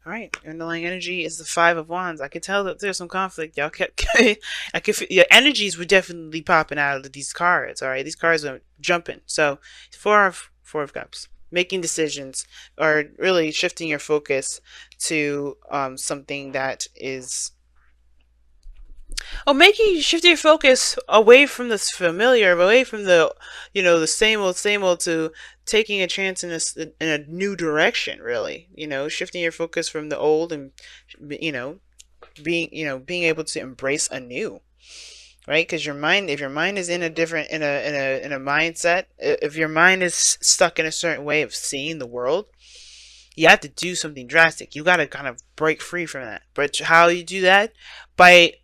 All right, underlying energy is the Five of Wands. I can tell that there's some conflict. Y'all kept, I could, your energies were definitely popping out of these cards. All right, these cards are jumping. So, Four of Cups, making decisions, or really shifting your focus to something that is, oh, making you shift your focus away from this familiar, away from the, the same old, to taking a chance in a new direction. Really, shifting your focus from the old and, you know, being able to embrace a new. Right, because your mind, if your mind is in a different, in a mindset, if your mind is stuck in a certain way of seeing the world, you have to do something drastic. You got to kind of break free from that. But how you do that? By,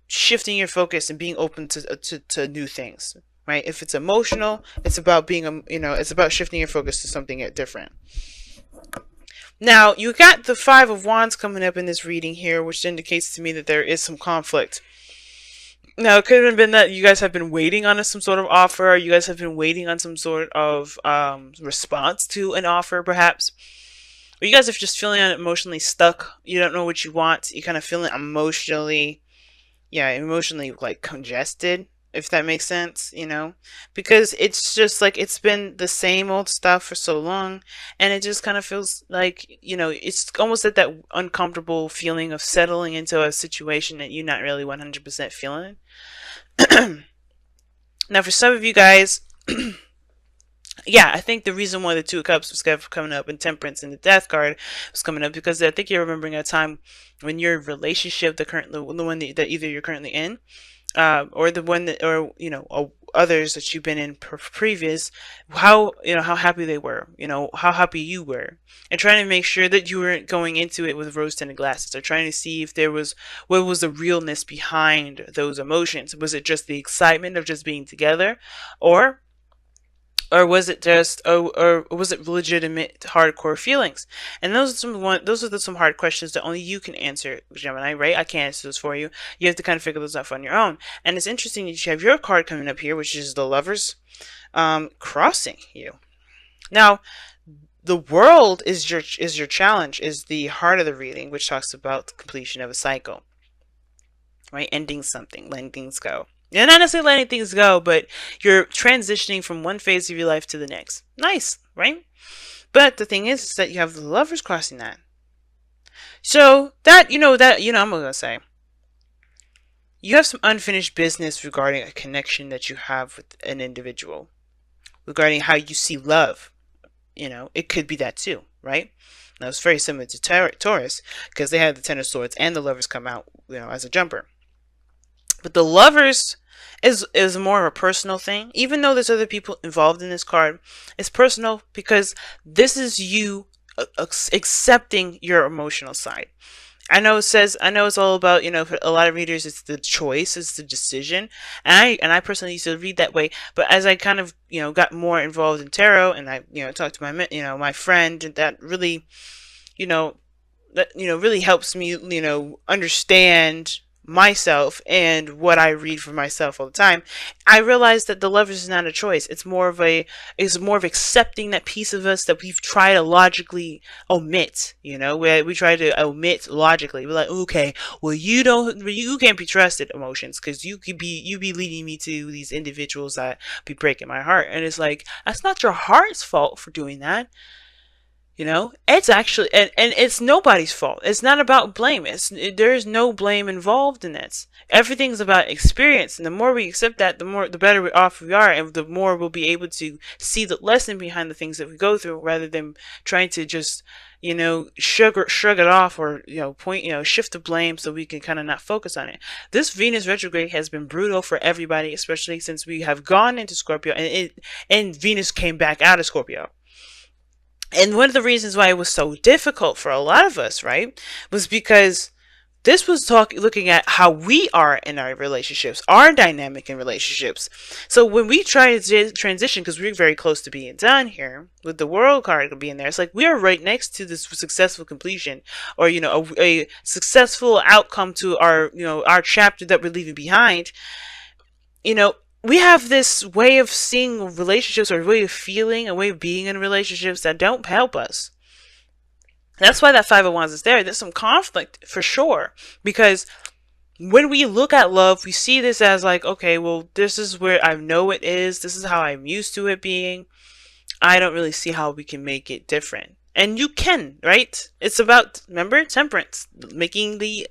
shifting your focus and being open to new things. Right? If it's emotional, it's about being, it's about shifting your focus to something different. Now, you got the Five of Wands coming up in this reading here, which indicates to me that there is some conflict. Now, it could have been that you guys have been waiting on some sort of offer, or you guys have been waiting on some sort of response to an offer, perhaps. Or you guys are just feeling emotionally stuck. You don't know what you want. You're kind of feeling emotionally like congested, if that makes sense, because it's just like it's been the same old stuff for so long, and it just kind of feels like, it's almost at that uncomfortable feeling of settling into a situation that you're not really 100% feeling. Now, for some of you guys, yeah, I think the reason why the Two of Cups was coming up and Temperance and the Death card was coming up, because I think you're remembering a time when your relationship, the one that either you're currently in, or the one that, or others that you've been in previous, how happy they were, how happy you were, and trying to make sure that you weren't going into it with rose-tinted glasses, or trying to see if there was, what was the realness behind those emotions. Was it just the excitement of just being together, or was it just, or was it legitimate hardcore feelings? And those are some hard questions that only you can answer, Gemini, right? I can't answer those for you. You have to kind of figure those out on your own. And it's interesting that you have your card coming up here, which is the Lovers, crossing you. Now, the world is your challenge, is the heart of the reading, which talks about the completion of a cycle, right? Ending something, letting things go. You're not necessarily letting things go, but you're transitioning from one phase of your life to the next. Nice, right? But the thing is that you have the Lovers crossing that. So that, I'm going to say, you have some unfinished business regarding a connection that you have with an individual, regarding how you see love. It could be that too, right? Now, it's very similar to Taurus, because they have the Ten of Swords and the Lovers come out, as a jumper. But the Lovers is more of a personal thing. Even though there's other people involved in this card, it's personal because this is you accepting your emotional side. I know it's all about, for a lot of readers, it's the choice, it's the decision. And I personally used to read that way. But as I kind of, got more involved in tarot, and I, talked to my friend, that really, really helps me, understand myself and what I read for myself all the time. I realized that the Lovers is not a choice. It's more of accepting that piece of us that we've tried to logically omit. We try to omit logically. We're like, okay, well, you can't be trusted, emotions, because you be leading me to these individuals that be breaking my heart. And it's like, that's not your heart's fault for doing that. It's actually, and it's nobody's fault. It's not about blame. There's no blame involved in this. Everything's about experience. And the more we accept that, the better off we are. And the more we'll be able to see the lesson behind the things that we go through, rather than trying to just, shrug it off, or, shift the blame so we can kind of not focus on it. This Venus retrograde has been brutal for everybody, especially since we have gone into Scorpio, and Venus came back out of Scorpio. And one of the reasons why it was so difficult for a lot of us, right, was because this was looking at how we are in our relationships, our dynamic in relationships. So when we try to transition, because we're very close to being done here, with the World card being there, it's like we are right next to this successful completion, or, a successful outcome to our, our chapter that we're leaving behind. We have this way of seeing relationships, or a way of feeling, a way of being in relationships that don't help us. That's why that Five of Wands is there. There's some conflict for sure, because when we look at love, we see this as like, okay, well, this is where I know it is. This is how I'm used to it being. I don't really see how we can make it different. And you can, right? It's about, remember, temperance, making the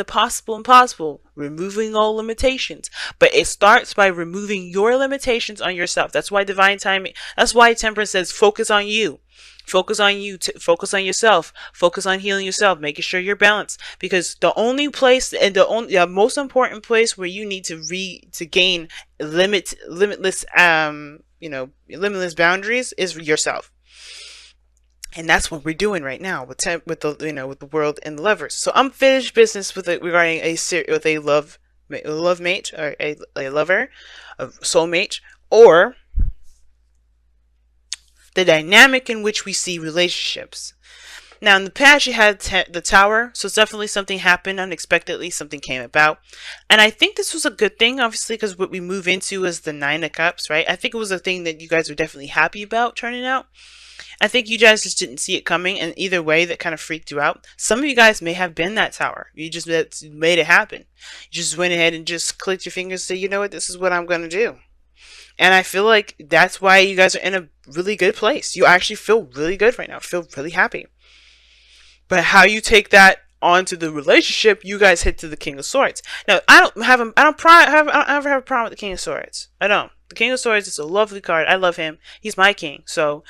possible impossible, removing all limitations. But it starts by removing your limitations on yourself. That's why divine timing, that's why temperance says focus on you. Focus on you, focus on yourself, focus on healing yourself, making sure you're balanced. Because the only place and the most important place where you need to gain limitless limitless boundaries is yourself. And that's what we're doing right now with the world and the lovers. So unfinished business regarding a love mate, or a lover, a soulmate, or the dynamic in which we see relationships. Now, in the past, you had the Tower, so it's definitely something happened unexpectedly, something came about. And I think this was a good thing, obviously, because what we move into is the Nine of Cups, right? I think it was a thing that you guys were definitely happy about turning out. I think you guys just didn't see it coming, and either way, that kind of freaked you out. Some of you guys may have been that Tower. You just made it happen. You just went ahead and just clicked your fingers and said, you know what, this is what I'm going to do. And I feel like that's why you guys are in a really good place. You actually feel really good right now. Feel really happy. But how you take that onto the relationship, you guys hit to the King of Swords. Now, I don't ever have a problem with the King of Swords. I don't. The King of Swords is a lovely card. I love him. He's my king. So,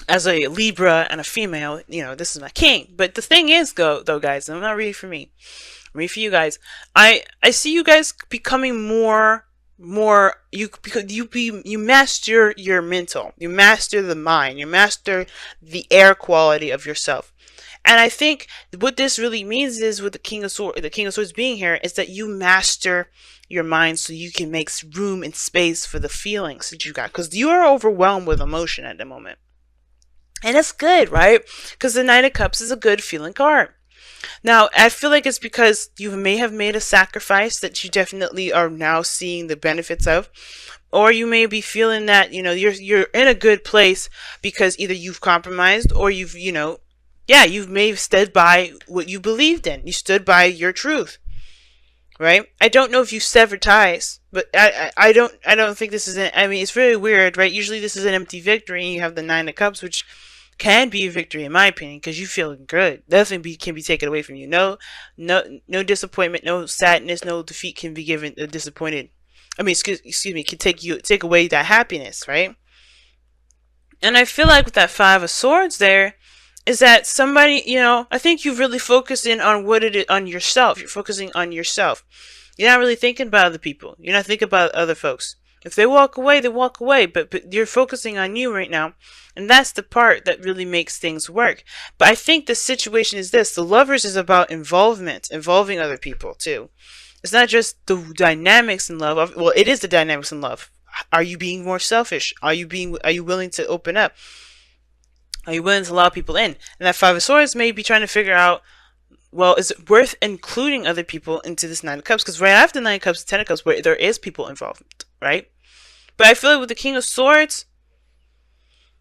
as a Libra and a female, this is my king. But the thing is, though, guys, I'm not reading for me. I'm reading for you guys. I see you guys becoming more you master your mental, you master the mind, you master the air quality of yourself. And I think what this really means is, with the King of Swords being here, is that you master your mind so you can make room and space for the feelings that you got, because you are overwhelmed with emotion at the moment. And that's good, right? Because the Nine of Cups is a good feeling card. Now, I feel like it's because you may have made a sacrifice that you definitely are now seeing the benefits of, or you may be feeling that you're in a good place because either you've compromised or you've may have stood by what you believed in. You stood by your truth, right? I don't know if you severed ties, but I don't think this is it's really weird, right? Usually this is an empty victory, and you have the Nine of Cups, which can be a victory in my opinion, because you feel good. Nothing can be taken away from you. No disappointment, no sadness, no defeat can be given disappointed. Excuse me, can take away that happiness, right? And I feel like with that Five of Swords there, is that somebody, I think you've really focused in on on yourself. You're focusing on yourself. You're not really thinking about other people. You're not thinking about other folks. If they walk away, they walk away. But you're focusing on you right now. And that's the part that really makes things work. But I think the situation is this. The Lovers is about involving other people too. It's not just the dynamics in love. Well, it is the dynamics in love. Are you being more selfish? Are you willing to open up? Are you willing to allow people in? And that Five of Swords may be trying to figure out, well, is it worth including other people into this Nine of Cups? Because right after Nine of Cups, Ten of Cups, where there is people involved, right? But I feel like with the King of Swords,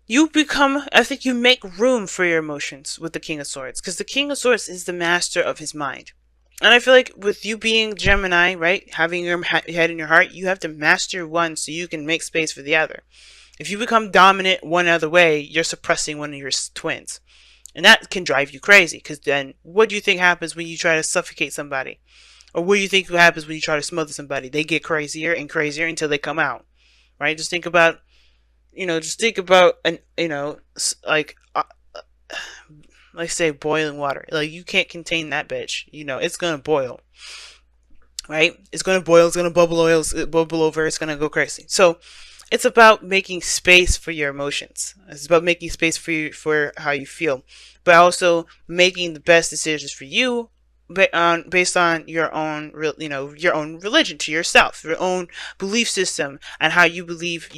I think you make room for your emotions with the King of Swords. Because the King of Swords is the master of his mind. And I feel like with you being Gemini, right, having your head in your heart, you have to master one so you can make space for the other. If you become dominant one other way, you're suppressing one of your twins. And that can drive you crazy, because then what do you think happens when you try to suffocate somebody? Or what do you think happens when you try to smother somebody? They get crazier and crazier until they come out, right? Just think about, like say boiling water. Like, you can't contain that bitch. It's gonna boil, right? It's gonna boil. It's gonna bubble over. It's gonna go crazy. So it's about making space for your emotions. It's about making space for how you feel, but also making the best decisions for you, based on your own religion to yourself, your own belief system, and how you believe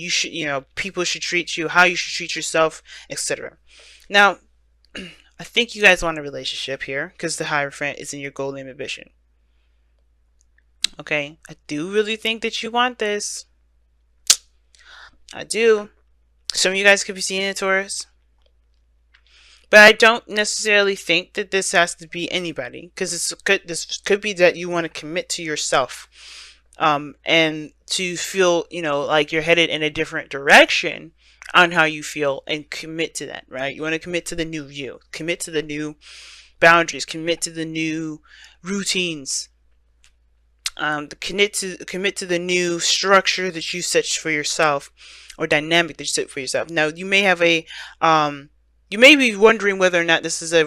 people should treat you, how you should treat yourself, etc. Now, I think you guys want a relationship here because the Hierophant is in your goal ambition. Okay, I do really think that you want this. I do. Some of you guys could be seeing a Taurus. But I don't necessarily think that this has to be anybody, because this could be that you want to commit to yourself, and to feel, like you're headed in a different direction on how you feel, and commit to that, right? You want to commit to the new you, commit to the new boundaries, commit to the new routines, commit to the new structure that you set for yourself, or dynamic that you set for yourself. Now, you may be wondering whether or not this is a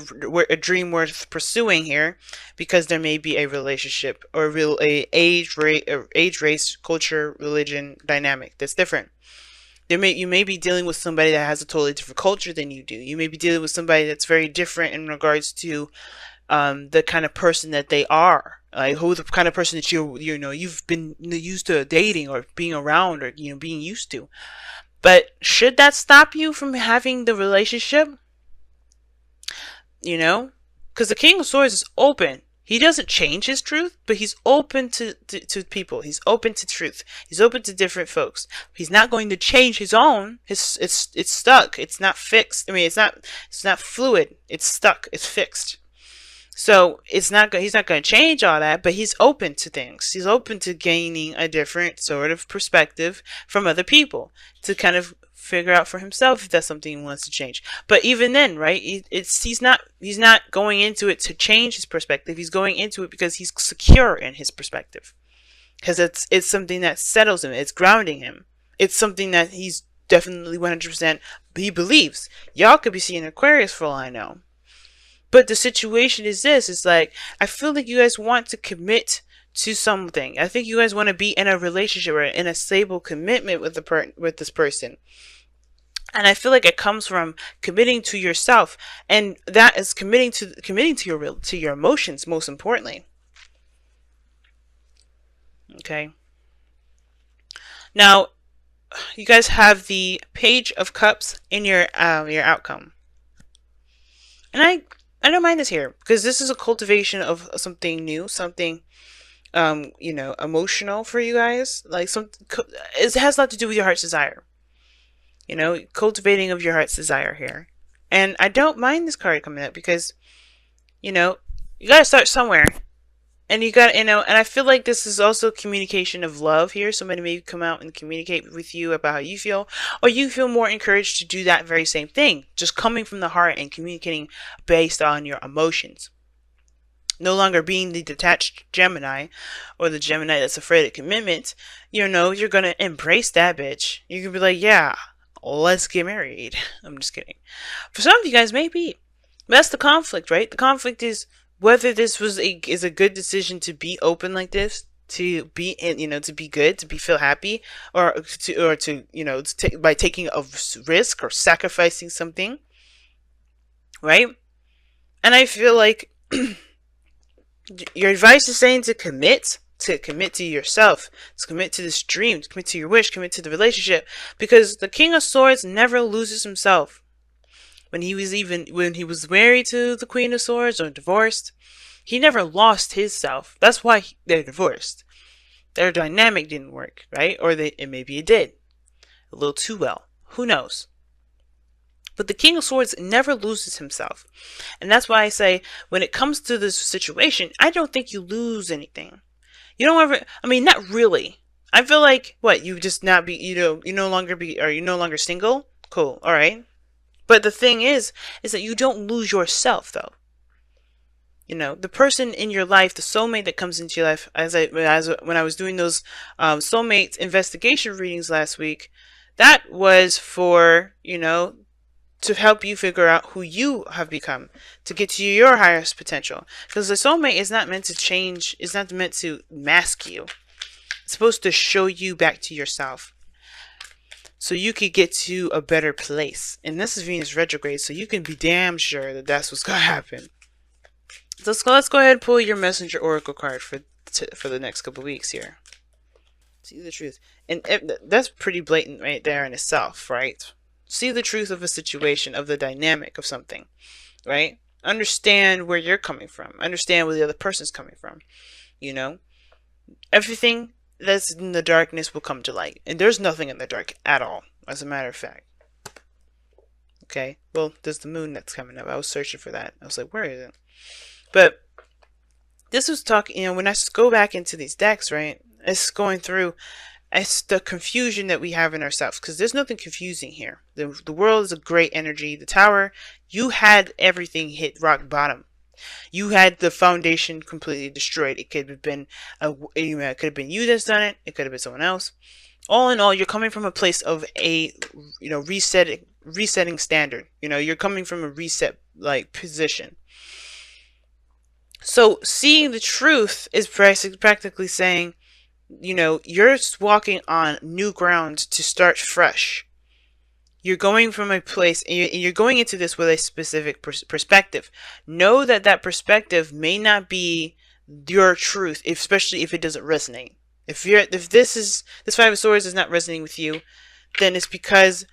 dream worth pursuing here, because there may be a relationship or a age, race, culture, religion dynamic that's different. You may be dealing with somebody that has a totally different culture than you do. You may be dealing with somebody that's very different in regards to the kind of person that they are, like who the kind of person that you've been used to dating or being around, or being used to. But should that stop you from having the relationship? Because the King of Swords is open. He doesn't change his truth, but he's open to people. He's open to truth. He's open to different folks. He's not going to change his own. It's stuck. It's not fixed. I mean, it's not fluid. It's stuck. It's fixed. So he's not going to change all that, but he's open to things. He's open to gaining a different sort of perspective from other people to kind of figure out for himself if that's something he wants to change. But even then, right? He's not going into it to change his perspective. He's going into it because he's secure in his perspective. Because it's something that settles him. It's grounding him. It's something that he's definitely 100% he believes. Y'all could be seeing Aquarius for all I know. But the situation is this. It's like, I feel like you guys want to commit to something. I think you guys want to be in a relationship or in a stable commitment with this person. And I feel like it comes from committing to yourself, and that is committing to your emotions, most importantly. Okay. Now, you guys have the Page of Cups in your outcome, and I don't mind this here, because this is a cultivation of something new, something emotional for you guys. Like, it has a lot to do with your heart's desire. Cultivating of your heart's desire here. And I don't mind this card coming up, because you gotta start somewhere. And you got, and I feel like this is also communication of love here. Somebody may come out and communicate with you about how you feel, or you feel more encouraged to do that very same thing, just coming from the heart and communicating based on your emotions. No longer being the detached Gemini, or the Gemini that's afraid of commitment. You're gonna embrace that bitch. You can be like, yeah, let's get married. I'm just kidding. For some of you guys, maybe. That's the conflict, right? The conflict is whether this is a good decision to be open like this, to be to be good, to feel happy, or to by taking a risk or sacrificing something, right? And I feel like your advice is saying to commit to yourself, to commit to this dream, to commit to your wish, commit to the relationship, because the King of Swords never loses himself. When he was married to the Queen of Swords or divorced, he never lost his self. That's why they're divorced. Their dynamic didn't work, right? Or maybe it did a little too well. Who knows? But the King of Swords never loses himself. And that's why I say, when it comes to this situation, I don't think you lose anything. You don't ever, not really. I feel like, you just not be, you no longer single? Cool, alright. But the thing is that you don't lose yourself, though. The person in your life, the soulmate that comes into your life, when I was doing those soulmate investigation readings last week, that was for, to help you figure out who you have become, to get to your highest potential. Because the soulmate is not meant to change, it's not meant to mask you. It's supposed to show you back to yourself, so you could get to a better place. And this is Venus retrograde, so you can be damn sure that that's what's going to happen. So let's go ahead and pull your Messenger Oracle card for the next couple weeks here. See the truth. And that's pretty blatant right there in itself, right? See the truth of a situation, of the dynamic of something, right? Understand where you're coming from. Understand where the other person's coming from. Everything that's in the darkness will come to light. And there's nothing in the dark at all, as a matter of fact. Okay, well, there's the moon that's coming up. I was searching for that. I was like, where is it? But this was talking, when I go back into these decks, right? It's going through, it's the confusion that we have in ourselves, because there's nothing confusing here. The world is a great energy. The tower, you had everything hit rock bottom. You had the foundation completely destroyed. It could have been it could have been you that's done it. It could have been someone else. All in all, you're coming from a place of a resetting standard. You're coming from a reset like position. So seeing the truth is practically saying, you're walking on new ground to start fresh. You're going from a place, and you're going into this with a specific perspective. Know that that perspective may not be your truth, especially if it doesn't resonate. If this Five of Swords is not resonating with you, then it's because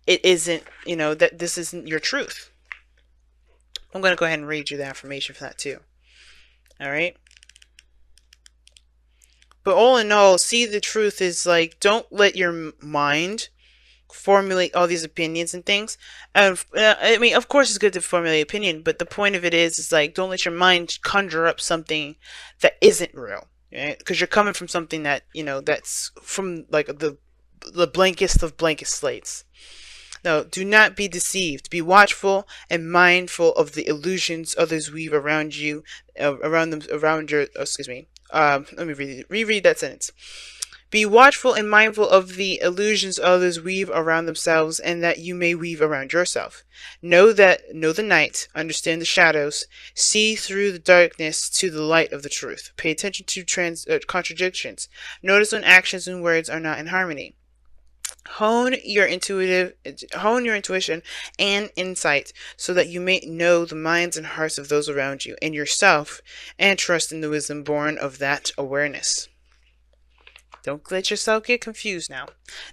it isn't, that this isn't your truth. I'm going to go ahead and read you the affirmation for that too. All right. But all in all, see the truth is like, don't let your mind formulate all these opinions and things. I mean, of course it's good to formulate opinion, but the point of it is like, don't let your mind conjure up something that isn't real, right? Because you're coming from something that, that's from like the blankest of blankest slates. No, do not be deceived. Be watchful and mindful of the illusions others weave around you, excuse me. Let me reread that sentence. Be watchful and mindful of the illusions others weave around themselves, and that you may weave around yourself. Know the night, understand the shadows, see through the darkness to the light of the truth. Pay attention to contradictions. Notice when actions and words are not in harmony. Hone your intuition and insight so that you may know the minds and hearts of those around you and yourself, and trust in the wisdom born of that awareness. Don't let yourself get confused now.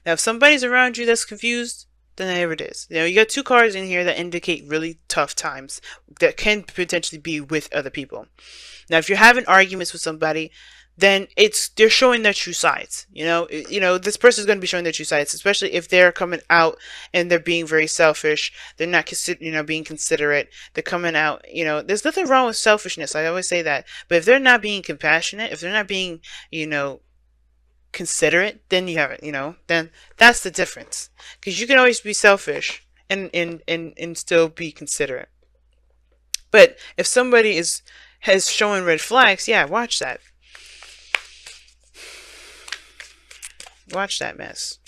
Now, if somebody's around you that's confused, then there it is. You got two cards in here that indicate really tough times that can potentially be with other people. Now, if you're having arguments with somebody, then they're showing their true sides. This person's going to be showing their true sides, especially if they're coming out and they're being very selfish. They're not being considerate. They're coming out, there's nothing wrong with selfishness. I always say that. But if they're not being compassionate, if they're not being, considerate, then you have it, then that's the difference. Because you can always be selfish and still be considerate. But if somebody has showing red flags, yeah, watch that. Watch that mess.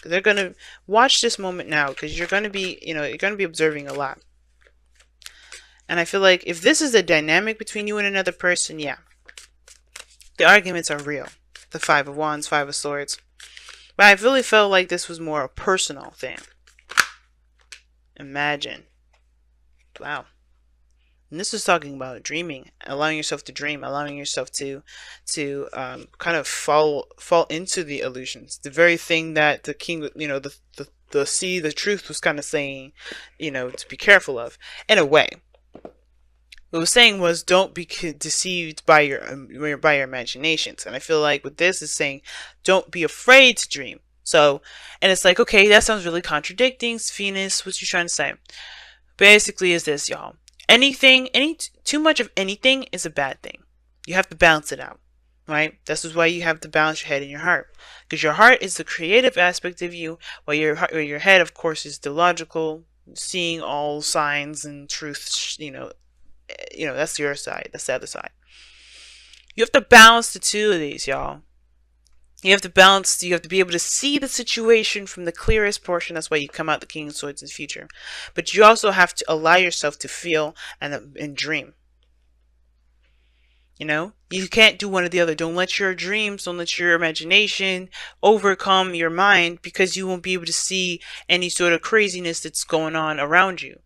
They're going to watch this moment now, because you're going to be, you're going to be observing a lot. And I feel like if this is a dynamic between you and another person, yeah, the arguments are real. The Five of Wands, Five of Swords. But I really felt like this was more a personal thing. Imagine. Wow. And this is talking about dreaming, allowing yourself to dream, allowing yourself to kind of fall into the illusions. The very thing that the king, the truth was kind of saying, to be careful of, in a way. What it was saying was, don't be deceived by your imaginations. And I feel like with this is saying, don't be afraid to dream. So, and it's like, okay, that sounds really contradicting. Venus, what you trying to say? Basically is this, y'all. Too much of anything is a bad thing. You have to balance it out, right? This is why you have to balance your head and your heart. Because your heart is the creative aspect of you, while your head, of course, is the logical, seeing all signs and truths, that's your side. That's the other side. You have to balance the two of these, y'all. You have to be able to see the situation from the clearest portion. That's why you come out the King of Swords in the future. But you also have to allow yourself to feel and dream. You can't do one or the other. Don't let your dreams, don't let your imagination overcome your mind, because you won't be able to see any sort of craziness that's going on around you.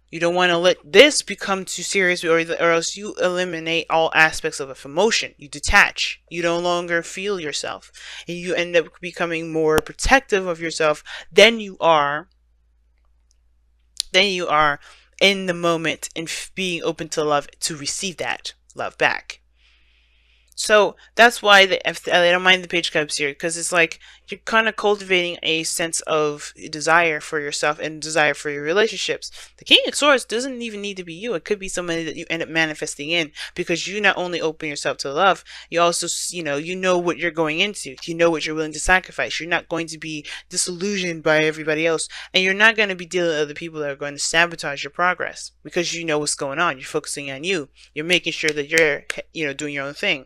You don't want to let this become too serious, or else you eliminate all aspects of emotion. You detach. You no longer feel yourself. And you end up becoming more protective of yourself than you are in the moment, and being open to love, to receive that love back. So that's why I don't mind the page cups here, because it's like, you're kind of cultivating a sense of desire for yourself and desire for your relationships. The King of Swords doesn't even need to be you. It could be somebody that you end up manifesting in, because you not only open yourself to love, you also, you know what you're going into. You know what you're willing to sacrifice. You're not going to be disillusioned by everybody else, and you're not going to be dealing with other people that are going to sabotage your progress, because you know what's going on. You're focusing on you. You're making sure that you're, doing your own thing.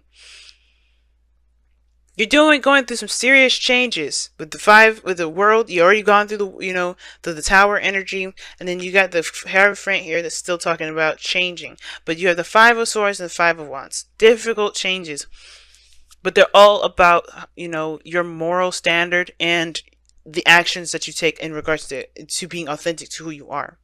You're going through some serious changes with the world. You already gone through through the tower energy, and then you got the Hierophant here that's still talking about changing. But you have the Five of Swords and the Five of Wands. Difficult changes, but they're all about, your moral standard and the actions that you take in regards to being authentic to who you are.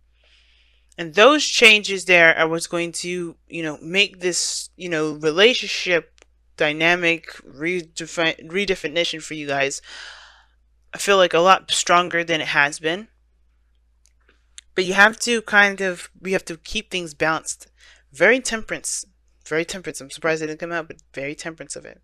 And those changes there are what's going to, make this, relationship dynamic redefinition for you guys, I feel like, a lot stronger than it has been. But you have to we have to keep things balanced. Very temperance. Very temperance. I'm surprised it didn't come out, but very temperance of it.